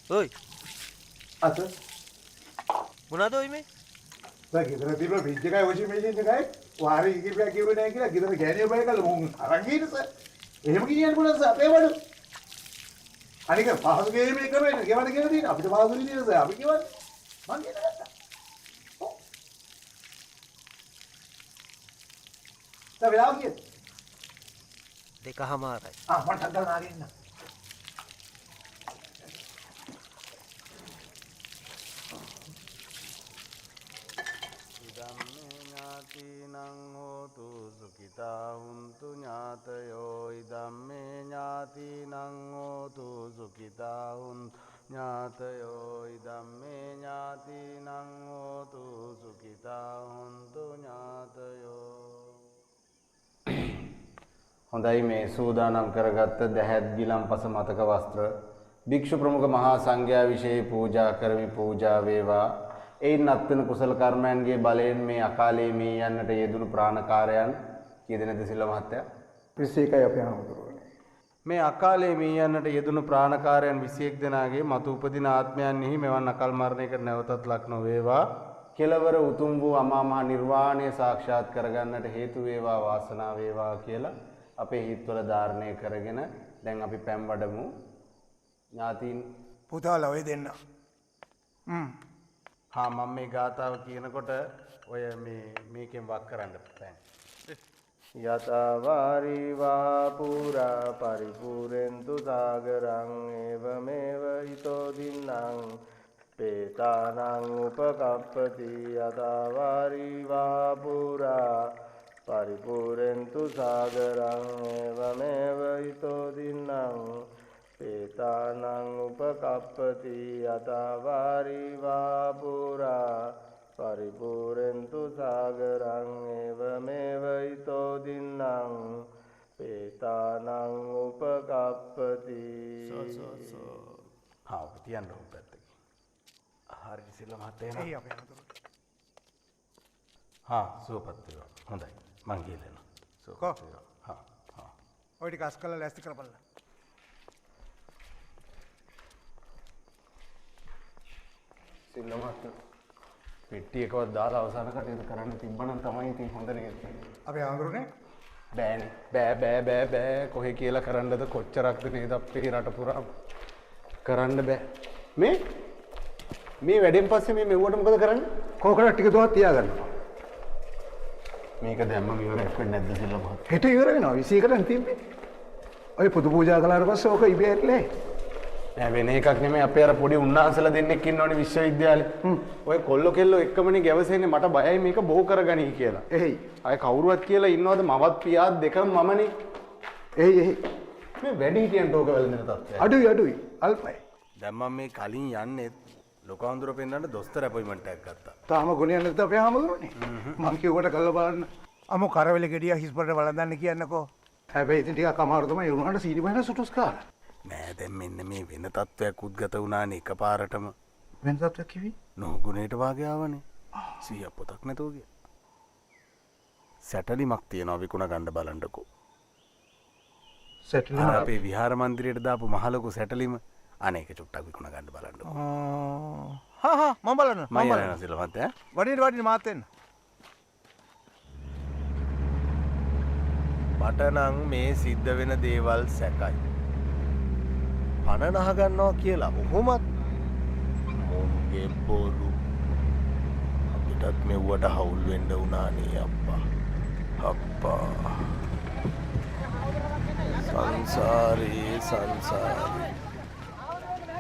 ඔයි අත මොනවද ඔයි මේ? දැන් ගෙදර තිබ්බ ෆ්‍රිජ් එකයි වොෂින් මැෂින් එකයි වාරි කිව්වා කිව්වේ නැහැ කියලා ගෙදර ගෑණියෝ බය කළා මොන් අරන් ගිහින් සර්. එහෙම කියන්න පුළුවන් සර් අපේ බඩු. අනික පහසු ගේමේ කරවෙන්න ගෙවන්න කියලා තියෙන අපිට පහසු විදියට සර් අපි ගෙවන්නේ. මං කියන ගත්තා. ඔව්. දැන් වෙලාව කීයද? 2:00මාරයි. මට අදලා නාගෙන. හෝතු සුඛිතා හුන්තු ඥාතයෝ ඉදම්මේ ඥාතිනං හෝතු සුඛිතා හුන්තු ඥාතයෝ ඉදම්මේ ඥාතිනං හෝතු සුඛිතා හුන්තු ඥාතයෝ. හොඳයි මේ සූදානම් කරගත්ත දැහැත් ගිලම්පස මතක වස්ත්‍ර භික්ෂු ප්‍රමුඛ මහා සංඝයා විශේෂ පූජා කරමි. පූජා වේවා. එයින් අත්වන කුසල කර්මයන්ගේ බලයෙන් මේ අකාලේ මේ යන්නට යෙදුණු ප්‍රාණකාරයන් කී දෙනෙක්ද සිල්ල මහත්තයා? 21යි අපේ ආමතුරුනේ. මේ අකාලේ මේ යන්නට යෙදුණු ප්‍රාණකාරයන් 21 දෙනාගේ මතු උපදින ආත්මයන්ෙහි මෙවන් අකල් මරණයකට නැවතත් ලක් නොවේවා. කෙලවර උතුම් වූ අමා මහ නිර්වාණය සාක්ෂාත් කරගන්නට හේතු වේවා වාසනාව වේවා කියලා අපේ හිත්වල ධාරණය කරගෙන දැන් අපි පැම් වඩමු. ඥාතීන් පුතාලා ඔය දෙන්න. හා මම මේ ගාථාව කියනකොට ඔය මේකෙන් වක් කරන්න බෑ. යතවාරිවා පුරා පරිපූර්ණතු සාගරං එවමෙව හිතෝ දින්නම් පේතානං උපකප්පති. යතවාරිවා පුරා පරිපූර්ණතු සාගරං එවමෙව හිතෝ දින්නම් පේතානං උපකප්පති. යතවාරිවා පුරා පරිපූර්ණතු සාගරං එවමෙව හිතෝ දින්නම් පේතානං උපකප්පති. හා ඔබ තියන්න ඕන පැත්තකින්. හරි සිල්ල මහත්තයා එනවා. හා සුවපත් වේවා. හොඳයි මං ගිහලා සුවපත් වේවා. හා ඔය ටික අස් කරලා ලෑස්ති කරපළා. සිල්ල මහත්තයා පෙට්ටි එකවත් දාලා අවසාන කටයුතු කරන්න තිබ්බනම් තමයි ඉතින් හොඳ නේද? අපේ ආමතුරුනේ බෑනේ. බෑ කොහෙ කියලා කරන්නද කොච්චරක්ද නේද අපේ රට පුරාම කරන්න බෑ. මේ වැඩෙන් පස්සේ මේ මෙව්වට මොකද කරන්නේ? කෝකනට් ටික දුවත් තියාගන්නවා. මේක දැම්මම ඉවරයක් වෙන්නේ නැද්ද සිල්ල මහත්තයා? හෙට ඉවර වෙනවා 21ටම තිබ්බේ. ඔය පුදු පූජා කළාට පස්සේ ඕක ඉබේ ඇట్లේ. නෑ වෙන එකක් නෙමෙයි අපේ අර පොඩි උන්නාන්සලා දෙන්නෙක් ඉන්නවනේ විශ්වවිද්‍යාලේ. ඔය කොල්ල කෙල්ලෝ එක්කමනේ ගැවසෙන්නේ මට බයයි මේක බොහෝ කරගනී කියලා. එහේ. අය කවුරුවත් කියලා ඉන්නවද මවත් පියාත් දෙකම මමනේ. එහේ. මේ වැඩි හිටියන්ට ඕක වැළඳෙන තත්ත්වයක්. අඩුයි අල්පයි. දැන් මම මේ කලින් යන්නේ ලොකවඳුර පෙන්නන්න දොස්තර අපොයින්ට්මන්ට් එකක් ගත්තා. තාම ගුණයක් නැද්ද අපේ ආමතුරුනේ? මං කිව්වට කල්ලා බලන්න. අමු කරවල ගෙඩිය හිස්පරට වළඳන්න කියන්නකෝ. හැබැයි ඉතින් ටිකක් අමාරු තමයි උනාට සීනි බහන සුටුස් කාලා. නෑ දැන් මෙන්න මේ වෙන තත්ත්වයක් උද්ගත වුණානේ එකපාරටම. වෙන තත්ත්වයක් කිවි? නොගුණේට වාගේ ආවනේ. 100ක් පොතක් නැතුව ගියා. සැටලිමක් තියනවා විකුණ ගන්න බලන්නකෝ. සැටලිම අපේ විහාර මන්දිරයට දාපු මහලොකු සැටලිම අනේක චුට්ටක් විකුණ ගන්න බලන්නකෝ. හා මම බලන්න. මම යනවා සිල්ල මහත්තයා. වඩින්න මාත් එන්න. මට නම් මේ සිද්ධ වෙන දේවල් සැකයි. පණ නහ ගන්නවා කියලා ඔහොමත් මොන්ගේ බොරු අපිටත් මෙව්වට හවුල් වෙන්න උනානේ අප්පා සංසාරේ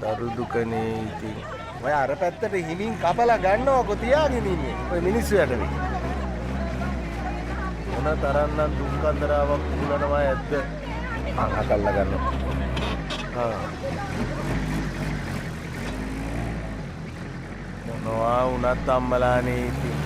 දරු දුකනේ ඉතින් ඔය අර පැත්තට හිමින් කපලා ගන්නවකො තියාගෙන ඉන්නේ ඔය මිනිස්සු යටනේ මොන තරම්නම් දුක් කන්දරාවක් පුරනවා ඇද්ද අහකල්ලා ගන්නවා මොනවා වුණත් අම්මලානේ ඉතින්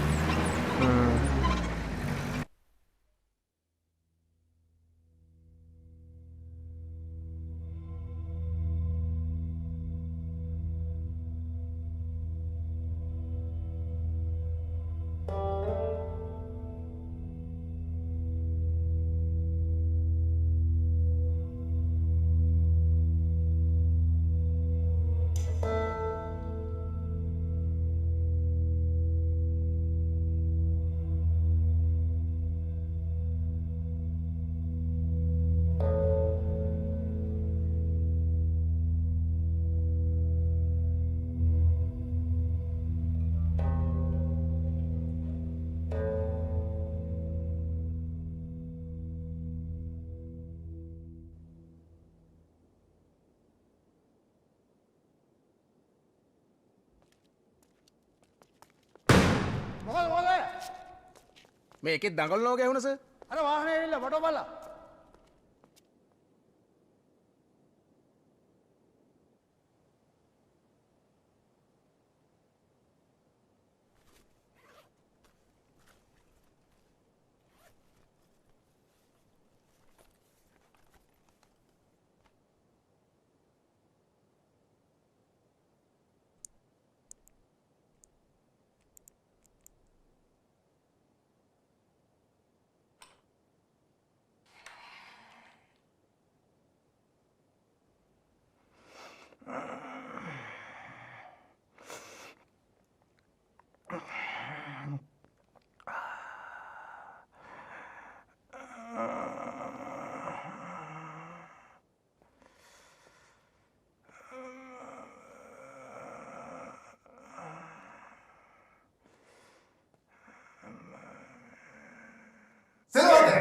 මේ එකෙත් දඟලනවා ගැහුණා සර්. අර වාහනේ ඇවිල්ලා ෆොටෝ බලලා.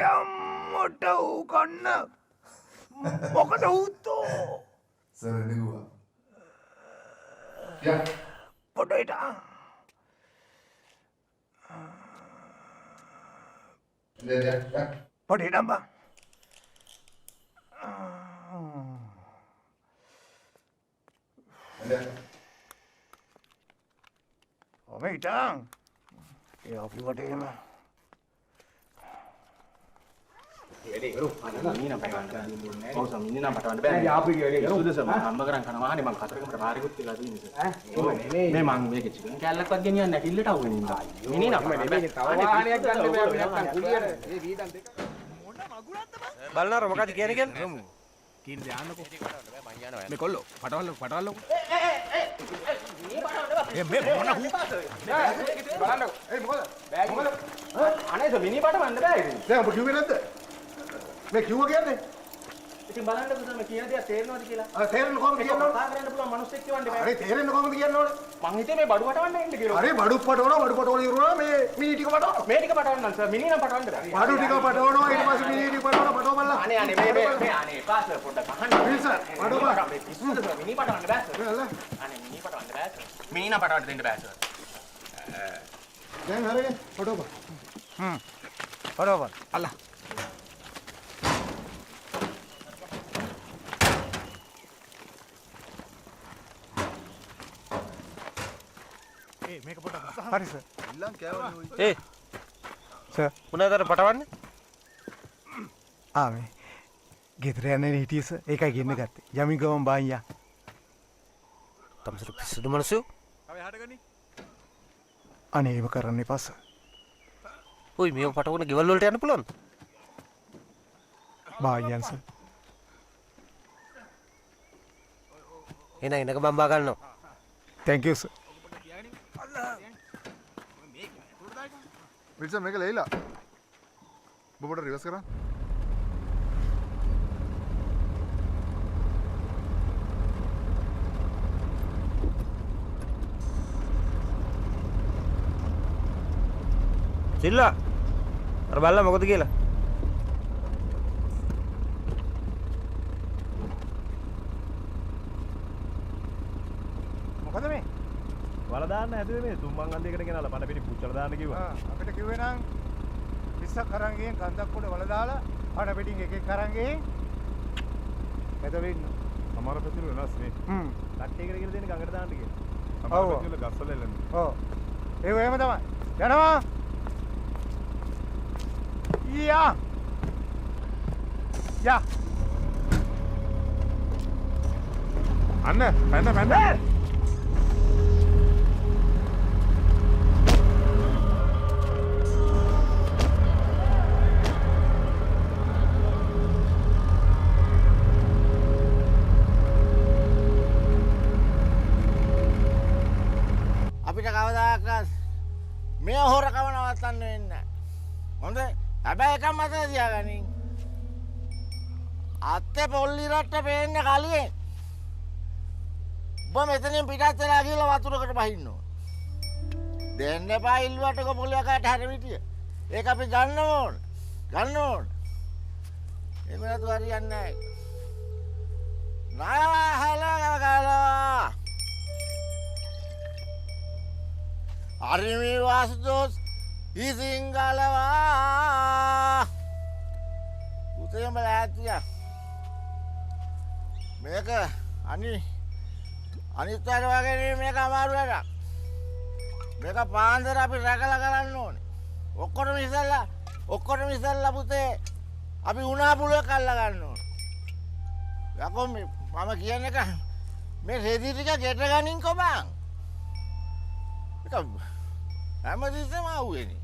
අම්මට ඌ කන්න මොකද ඌතෝ සර් නෙගුවා. යා පොඩේට පොඩේට අම්මා ඔමෙයිටන් ඒ අපි වටේම වැඩේ කරු අනන මීන පටවන්න දුන්නේ ඔව් සම් මීන නම් පටවන්න බෑ නේ ආපු වැඩේ කරු සුදුසම හම්බ කරන් කනවානේ මං කතරගමට බාරිකුත් තියලා තියෙන්නේ ඈ මේ මං මේක චිකන් කැල්ලක්වත් ගෙනියන්න නැටිල්ලට අවුගෙන ඉන්නවා මීන නම් මේකේ තව වාහනයක් ගන්න බෑ නැත්තම් කුලියට මේ වීදන් දෙක මොන මගුලක්ද බං බලනාර මොකද කියන්නේ කියන්නේ කීන් දාන්නකෝ මේ කොල්ලෝ පටවල්ලෝ මේ මොන හු බලන්නකෝ. ඒ මොකද? අනේ සෝ මිනි පටවන්න බෑ ඉතින් දැන් ඔබ කිව්වේ නැද්ද? මේ කිව්වා කියන්නේ? ඉතින් බලන්න පුතේ මේ කියන දේ තේරෙනවද කියලා තේරෙන්නේ කොහොමද කියන්න ඕන? කතා කරන්න පුළුවන් මිනිස්සෙක් කියවන්න බෑ අනේ තේරෙන්නේ කොහොමද කියන්න ඕන? මං හිතේ මේ බඩු පටවන්න එන්න කියලා අනේ බඩු පටවන ඉරුණා මේ මිනි ටික පටවන. මේ ටික පටවන්න සර් මිනි නම් පටවන්න බෑ බඩු ටික පටවනවා ඊට පස්සේ මිනි ටික පටවන බලලා. අනේ මේ අනේ පාස් පොඩ්ඩක් අහන්න මිනිස් සර් බඩු බලන්න. මේ පිස්සුද සර් මිනි පටවන්න බෑ සර් නේද? අනේ මිනි පටවන්න බෑ සර් මිනි නම් පටවන්න දෙන්න බෑ සර් දැන් හරියට ෆොටෝ බා. බරෝබර අල්ලා මේක පොඩ්ඩක් හරි සර්. ඒ සර් මොනවාද පටවන්නේ ආ මේ ගෙදර යන්නේ හිටියේ සර්. ඒකයි ගෙන්න ගත්තේ. යමින් ගමන් බායියා. තමසරු පිස්සුදු මිනිස්සු අනේ ඒව කරන්න එපා සර්. ඔයි මේව පටවන ගෙවල් වලට යන්න පුළුවන් බායියන් සර්. එන එනක බම්බා ගන්නවා thank you sir. විල්සන් මේක ලෙයිලා බොබට රිවර්ස් කරන්න සිල්ලා අර බලලා මොකද කියලා මොකද මේ? වල දාන්න හැදුවේ මේ තුම්මන් අන්දයකට ගෙනල්ලා පණ පිටි පුච්චලා දාන්න කිව්වා. අපිට කිව්වේ නම් 20ක් අරන් ගියන් කන්දක් උඩ වල දාලා පණ පිටින් එකෙක් අරන් ගිහින් එතකොට ඉන්න. සමහර පැතිවල වෙනස් නේ. කට්ටියකට කියලා දෙන්නේ ගඟට දාන්න කියලා. සමහර පැතිවල ගස්වල එල්ලන්නේ. ඔව්. ඒක එහෙම තමයි. යනවා. යා. යා. අන්න පැන්න. අපිට කවදාකවත් මේ හොරකම නවත්තන්න වෙන්නේ නැහැ. හොඳයි. හැබැයි එකක් මතක තියාගනින්. අත්තේ පොල්ලි රට්ට පේන්න කලින් ඔබ මෙතනින් පිටත් වෙලා ගිහලා වතුරකට බහින්න ඕන. දෙන්න එපා ඉල්ලුවට කොපොලියකට හැරෙවිතිය. ඒක අපි ගන්න ඕන. ගන්න ඕන. එහෙම නැතු හරියන්නේ නැහැ. නාහලා අරිමි වාසුදෝස් ඉසිංගලවා පුතේ උඹලා ඈත්තියා මේක අනිත් අර වගේ නෙමෙයි මේක අමාරු වැඩක් මේක පාන්දර අපි රැකලා කරන්න ඕනේ ඔක්කොටම ඉස්සල්ලා පුතේ අපි උණා පුලුවක් අල්ල ගන්න ඕනේ යකෝ මම කියන එක මේ රෙදි ටික ගෙට ගනින්කෝ බං ඒක හැමතිස්සෙම ආවෙන්නේ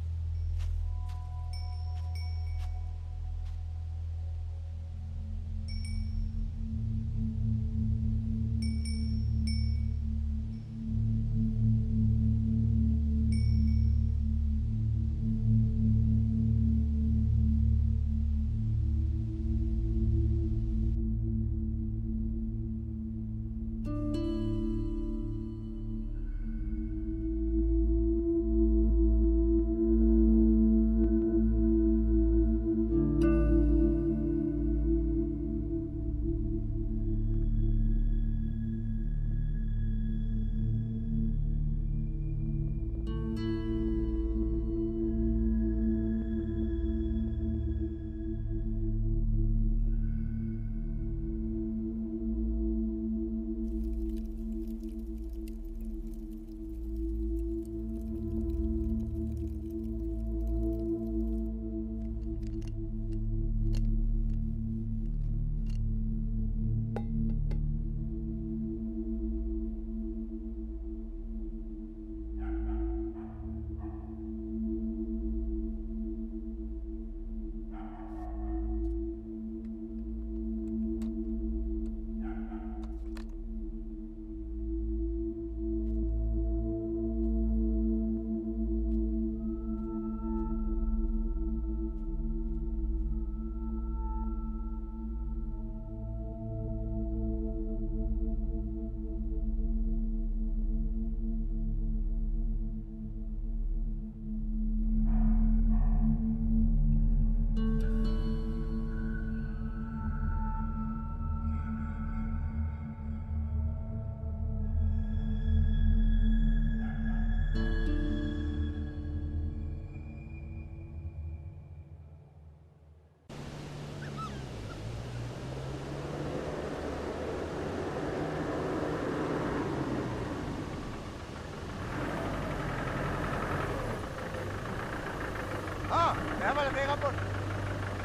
Déjame pegar por.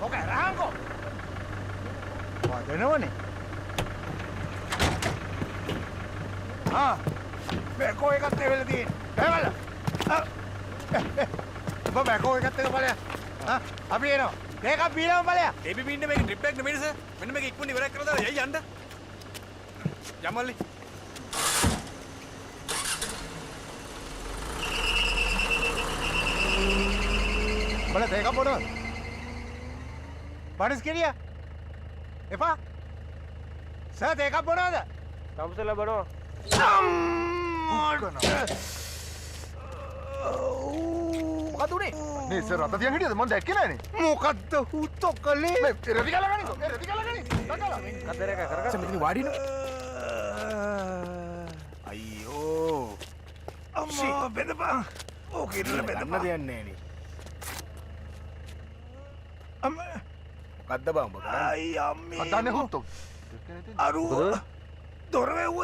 Ok, rango. De nuevo, me coge que te ve el día. Déjala. Me coge que te lo vale. Abino. Deja abino vale. එබි බින්න මේක ට්‍රිප් එකක් නෙමෙයි සර්. මෙන්න මේක ඉක්මනින් ඉවරයක් කරලා දාලා යයි යන්න. යමල්ලි. Vale, deja por. ¿Pares quería? ¿Epa? ¿Se deja por nada? තමුසෙලා බඩෝ මොකද උනේ? නේ සර් අත තියන් හිටියද මම දැක්කේ නෑනේ. මොකද්ද හුත්තෝ කලේ? මේ රෙදි ගාලා ගනිකෝ. රෙදි ගාලා ගනි. දකලා. කතරේ එක කරගන්න මෙතන වාඩි වෙන්න. අයියෝ. අම්මා බෙදපන්. ඕක ඉන්න බෙදපන්. දෙයක් නෑනේ. අම්මා. මොකද්ද බං ඔබ කරන්නේ? අයි අම්මේ. අතන්නේ හුත්තෝ. අරු. දොර වැව්ව